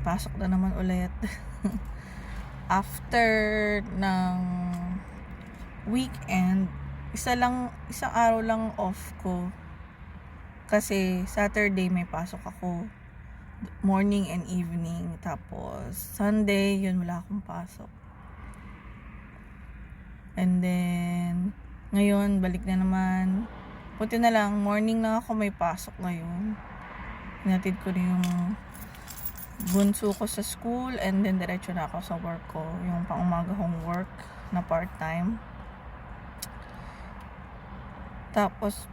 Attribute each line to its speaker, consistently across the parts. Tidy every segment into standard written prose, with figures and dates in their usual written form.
Speaker 1: pasok na naman ulit. After ng weekend, isang araw lang off ko. Kasi Saturday may pasok ako. Morning and evening. Tapos Sunday, yun wala akong pasok. And then, ngayon, balik na naman. Buti na lang, morning na ako may pasok ngayon. Hinatid ko na yung bunso ko sa school and then diretso na ako sa work ko. Yung pang-umaga kong work na part-time. Tapos,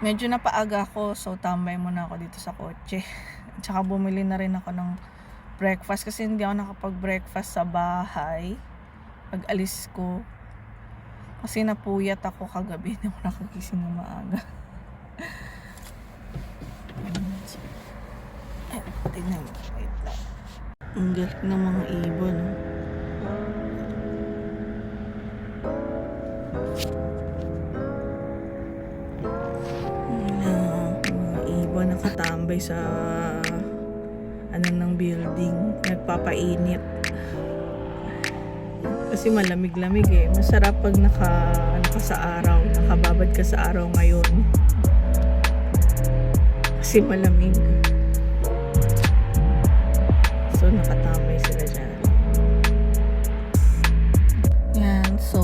Speaker 1: medyo napaaga ako so tambay muna ako dito sa kotse. Tsaka bumili na rin ako ng breakfast kasi hindi ako nakapag-breakfast sa bahay. Pag-alis ko. Kasi napuyat ako kagabi. Hindi ako nakagising na maaga. Ay, tignan mo. Wait lang. Ang galing ng mga ibon. Mga ibon nakatambay sa ng building. Nagpapainit. Kasi malamig-lamig eh. Masarap pag naka sa araw. Nakababad ka sa araw ngayon. Kasi malamig. So, nakatambay sila dyan. Yan. So,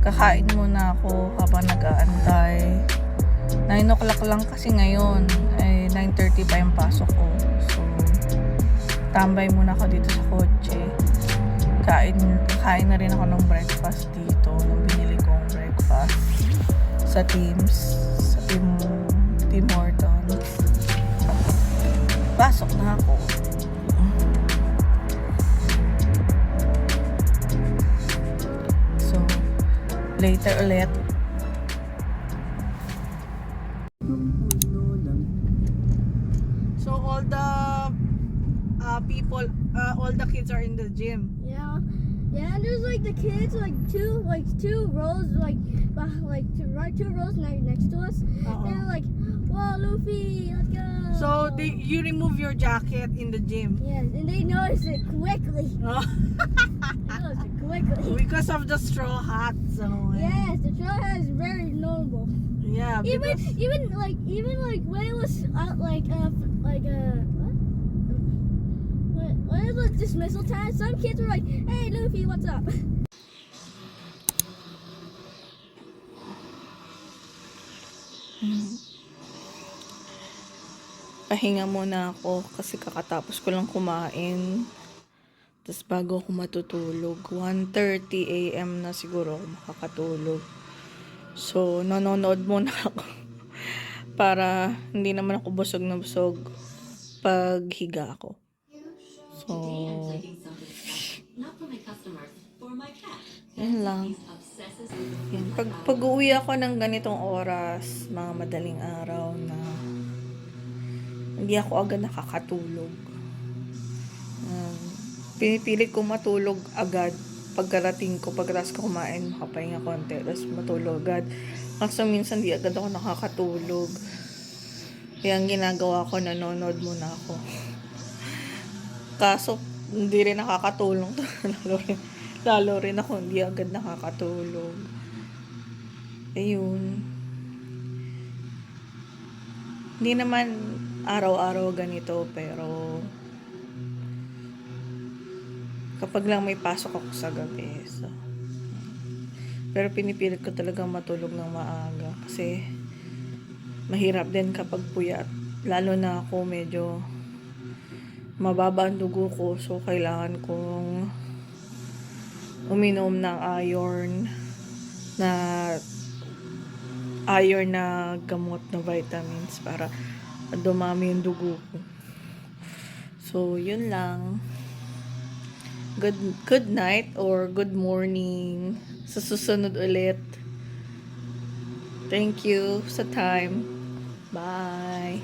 Speaker 1: kakain muna ako habang nag-aantay. 9 o'clock lang kasi ngayon. Ay, 9:30 pa yung pasok ko. So, tambay muna ako dito sa kotse. Kain na rin ako ng breakfast dito. Nung binili kong breakfast sa Teams. Sa Tim Hortons. Pasok na ako. So, later ulit. So, all the people, all the kids are in the gym.
Speaker 2: Yeah, and there's like the kids, two rows, two rows next to us. They're like, "Whoa, Luffy, let's go!"
Speaker 1: So you remove your jacket in the gym.
Speaker 2: Yes, and they notice it quickly.
Speaker 1: Oh.
Speaker 2: They notice it quickly.
Speaker 1: Because of the straw hat. So
Speaker 2: Yes, the straw hat is very notable.
Speaker 1: yeah.
Speaker 2: Even when it was what is the dismissal time? Some kids were like, "Hey, Luffy, what's up?"
Speaker 1: Pahinga muna ako kasi kakatapos ko lang kumain. Tapos bago ako matutulog, 1:30 AM na siguro ako makakatulog. So, nanonood muna ako para hindi naman ako busog na busog pag higa ako. So, yan lang. Yan. Pag uwi ako ng ganitong oras, mga madaling araw na hindi ako agad nakakatulog. Pinipilit ko matulog agad pagkarating ko, pagkatapos ko kumain, makapahinga konti, tapos matulog agad. Kasi minsan di agad ako nakakatulog. Kaya ang ginagawa ko, nanonood muna ako. Kaso, hindi rin nakakatulong. lalo rin ako, hindi agad nakakatulog. Ayun. Hindi naman araw-araw ganito, pero kapag lang may pasok ako sa gabi. So, pero pinipilit ko talaga matulog ng maaga. Kasi, mahirap din kapag puyat. Lalo na ako medyo mababa ang dugo ko, so kailangan kong uminom ng iron na gamot na vitamins para dumami yung dugo ko. So, yun lang. Good night or good morning. Sa susunod ulit. Thank you sa time. Bye.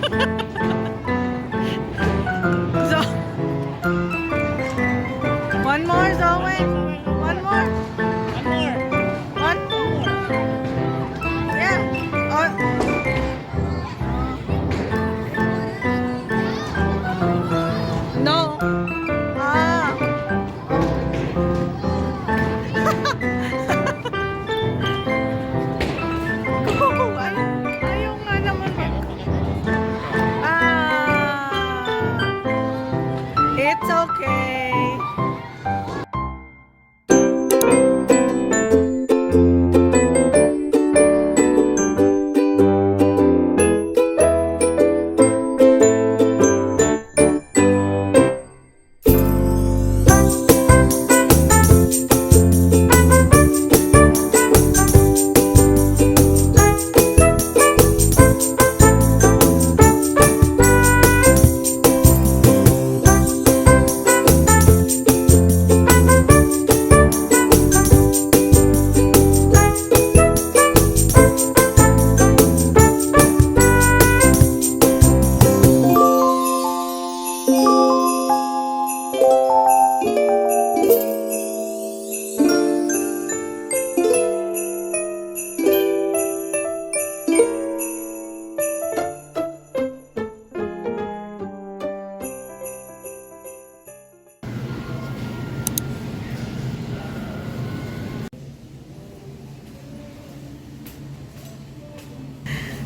Speaker 1: So, one more, Zoe. One more. One. Yeah. Oh. No. Ah. Go. Ayaw nga naman. Ah. It's okay.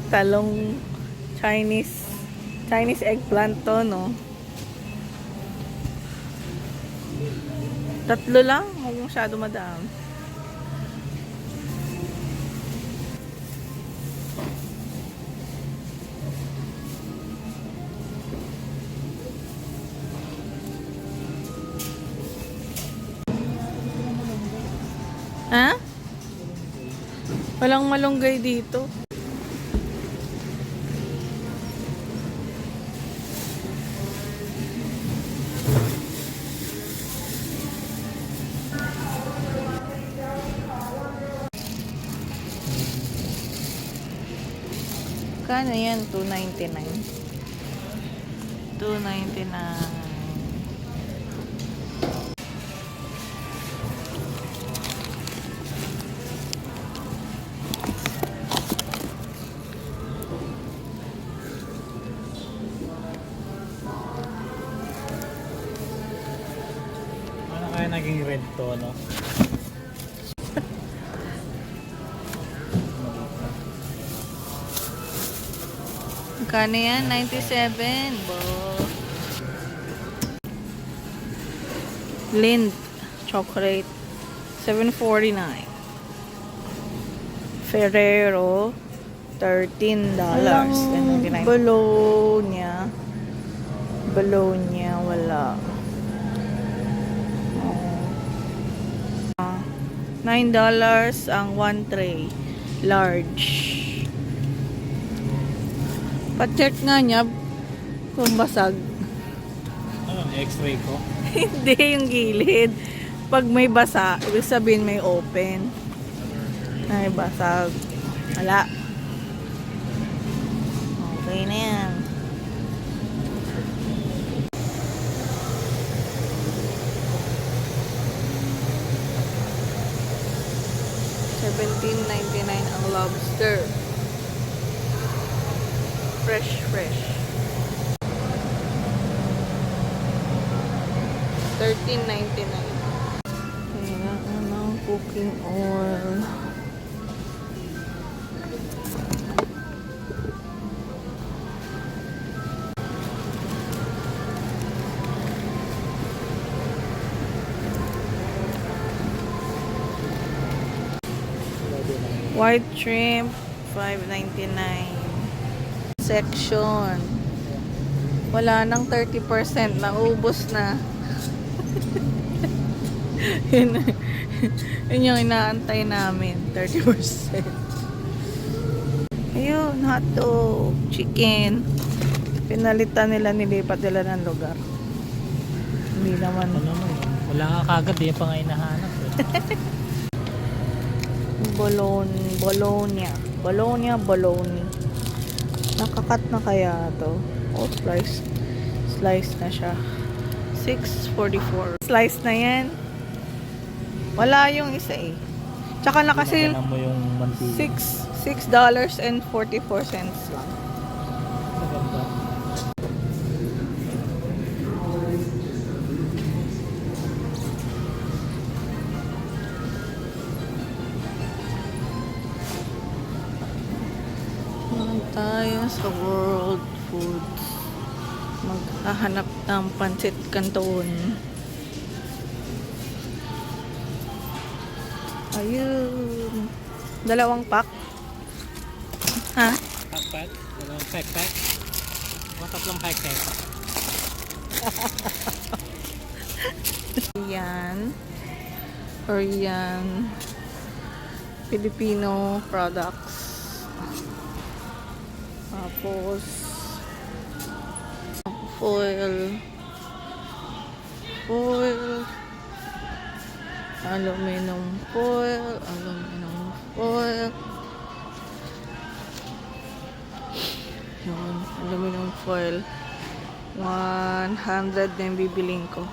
Speaker 1: Talong Chinese eggplant to, no? Tatlo lang, huwag masyado madami. Ha? Walang malunggay dito. Kano yan? $2.99. $2.99.
Speaker 3: Ano kaya naging red to, no?
Speaker 1: Kano yan? 97. Bo. Lind chocolate. $7.49. Ferrero. $13. Bologna. Bologna. Wala. $9 ang 1 tray. Large. Pa-check nga niya kung basag.
Speaker 3: Ano, x-ray ko?
Speaker 1: Hindi, yung gilid. Pag may basa, ibig sabihin may open. Ay, basag. Wala. Okay na yan. $17.99 ang lobster. Fresh. $13.99. Ayan, ano, cooking oil. White shrimp, $5.99. Section. Wala nang 30%. Naubos na. yun, yun yung inaantay namin. 30%. Ayun, hotdog, chicken. Pinalitan nila, nilipat nila ng lugar. Hindi naman.
Speaker 3: Ano naman, wala nga kagad, di pa nga hinahanap.
Speaker 1: Bologna. Nakakat na kaya to? Oh, slice. Slice na siya. 6.44. Slice na yan. Wala yung isa eh. Tsaka nakasil
Speaker 3: Ginagawa mo yung mantika.
Speaker 1: $6.44 lang.
Speaker 3: Maganda.
Speaker 1: Naman tayo sa World Foods. Maghahanap ng pancit canton. Ayun. 2 pack. Ha?
Speaker 3: Pack-pack? Dalawang pack-pack? Mga tatlong pack-pack.
Speaker 1: Korean. Korean. Filipino products. Tapos foil. Aluminum foil. Yun, aluminum foil. 100 na yung bibiling ko.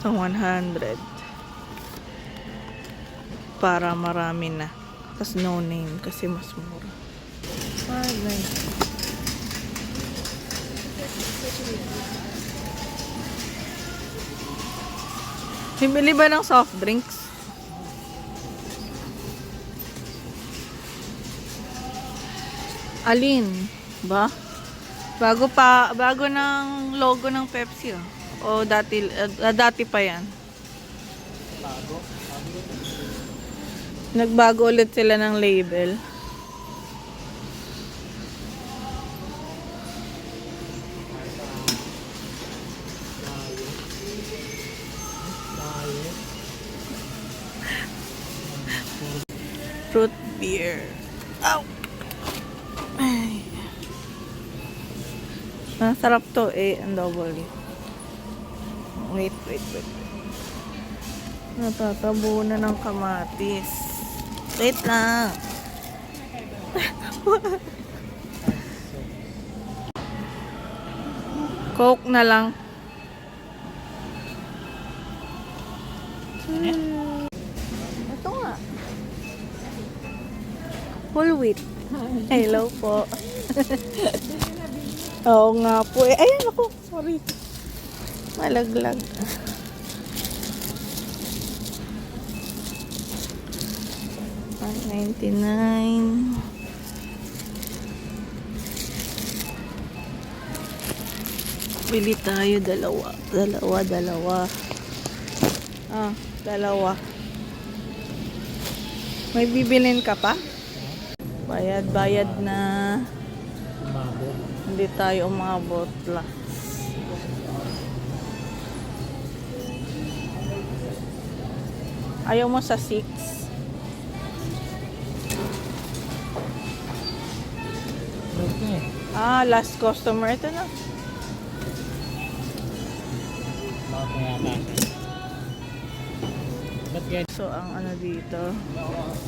Speaker 1: So, 100. Para marami na. Tapos no name kasi mas mura. 5.90. Bibili ba ng soft drinks? Alin? Ba? Bago ng logo ng Pepsi oh. O dati pa yan.
Speaker 3: Bago.
Speaker 1: Nagbago ulit sila ng label. Fruit beer. Ow! Ay. Sarap to eh, ang double. Wait. Natatabo na ng kamatis. Wait lang. Coke na lang. Ito nga. Whole wheat. Hello po. Oo nga po. Eh, ayan ako. Sorry. Malaglag. $1.99. Bili tayo dalawa. Dalawa. May bibilin ka pa? Bayad na.
Speaker 3: Umabot.
Speaker 1: Hindi tayo umabot lang. Ayaw mo sa 6?
Speaker 3: Okay.
Speaker 1: Last customer. Ito na.
Speaker 3: Bakit nga yata siya? Ba't ganyan?
Speaker 1: So, ang ano dito,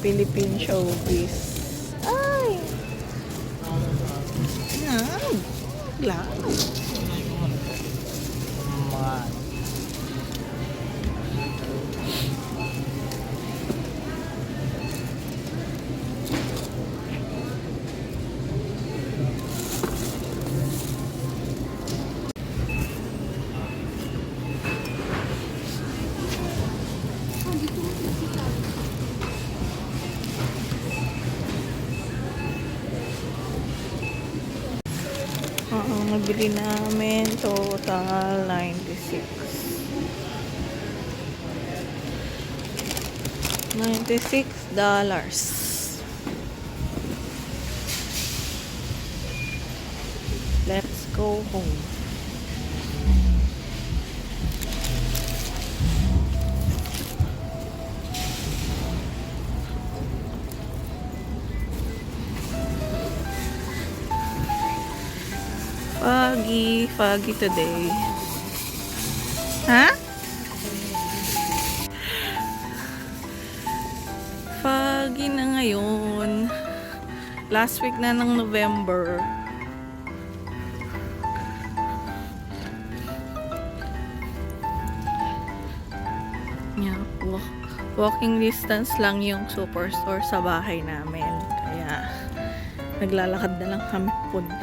Speaker 1: Philippine Showbiz. Ay! Yan. Lang.
Speaker 3: Mga
Speaker 1: nabili namin total $96. Let's go home. Foggy today. Ha? Foggy na ngayon. Last week na ng November. walking distance lang yung superstore sa bahay namin. Kaya naglalakad na lang kami punta.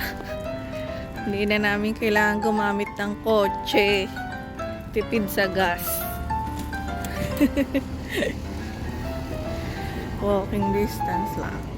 Speaker 1: Hindi na namin kailangan gumamit ng kotse. Tipid sa gas. Walking distance lang.